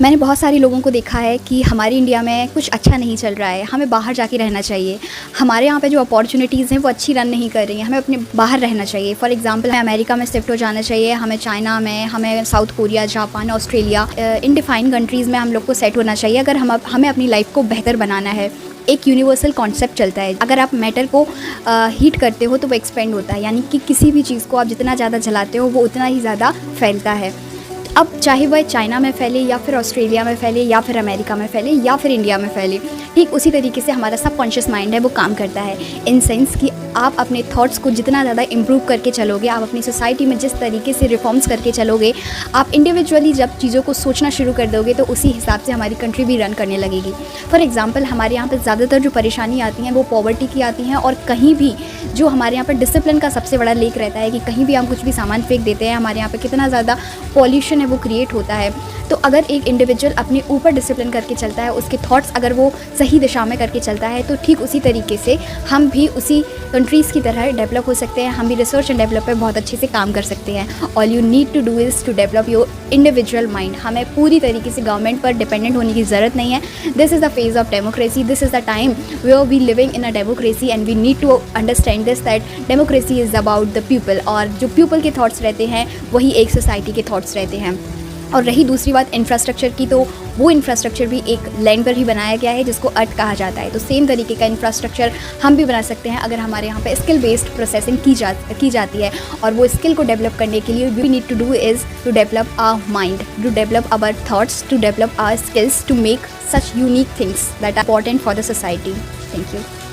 मैंने बहुत सारे लोगों को देखा है कि हमारे इंडिया में कुछ अच्छा नहीं चल रहा है, हमें बाहर जाके रहना चाहिए। हमारे यहाँ पे जो अपॉर्चुनिटीज़ हैं वो अच्छी रन नहीं कर रही हैं, हमें अपने बाहर रहना चाहिए। फॉर एग्जांपल हमें अमेरिका में शिफ्ट हो जाना चाहिए, हमें चाइना में, हमें साउथ कोरिया, जापान, ऑस्ट्रेलिया, इन डिफाइंड कंट्रीज़ में हम लोग को सेट होना चाहिए अगर हमें अपनी लाइफ को बेहतर बनाना है। एक यूनिवर्सल कॉन्सेप्ट चलता है, अगर आप मैटर को हीट करते हो तो वो एक्सपेंड होता है, यानी कि किसी भी चीज़ को आप जितना ज़्यादा जलाते हो वो उतना ही ज़्यादा फैलता है। अब चाहे वह चाइना में फैले या फिर ऑस्ट्रेलिया में फैले या फिर अमेरिका में फैले या फिर इंडिया में फैले, ठीक उसी तरीके से हमारा सबकॉन्शियस माइंड है वो काम करता है। इन सेंस कि आप अपने थॉट्स को जितना ज़्यादा इम्प्रूव करके चलोगे, आप अपनी सोसाइटी में जिस तरीके से रिफॉर्म्स करके चलोगे, आप इंडिविजुअली जब चीज़ों को सोचना शुरू कर दोगे तो उसी हिसाब से हमारी कंट्री भी रन करने लगेगी। फॉर एग्जांपल हमारे यहाँ पर ज़्यादातर जो परेशानी आती हैं वो पॉवर्टी की आती हैं, और कहीं भी जो हमारे यहाँ पर डिसिप्लिन का सबसे बड़ा लेक रहता है कि कहीं भी हम कुछ भी सामान फेंक देते हैं, हमारे यहाँ पर कितना ज़्यादा पॉल्यूशन है वो क्रिएट होता है। तो अगर एक इंडिविजुअल अपने ऊपर डिसिप्लिन करके चलता है, उसके थॉट्स अगर वो सही दिशा में करके चलता है, तो ठीक उसी तरीके से हम भी उसी कंट्रीज़ की तरह डेवलप हो सकते हैं। हम भी रिसर्च एंड डेवलप पे बहुत अच्छे से काम कर सकते हैं। All you need to do is to develop your individual mind. हमें पूरी तरीके से गवर्नमेंट पर डिपेंडेंट होने की ज़रूरत नहीं है। This is the phase of democracy, this is the time where we living in a democracy and we need to understand this that democracy is about the people, और जो पीपल के thoughts रहते हैं वही एक सोसाइटी के thoughts रहते हैं। और रही दूसरी बात इंफ्रास्ट्रक्चर की, तो वो इंफ्रास्ट्रक्चर भी एक लैंड पर ही बनाया गया है जिसको अर्थ कहा जाता है। तो सेम तरीके का इंफ्रास्ट्रक्चर हम भी बना सकते हैं अगर हमारे यहाँ पे स्किल बेस्ड प्रोसेसिंग की जाती है। और वो स्किल को डेवलप करने के लिए we need to do is to develop our mind, to develop our thoughts, to develop our skills, to make such unique things that are important for the society. Thank you.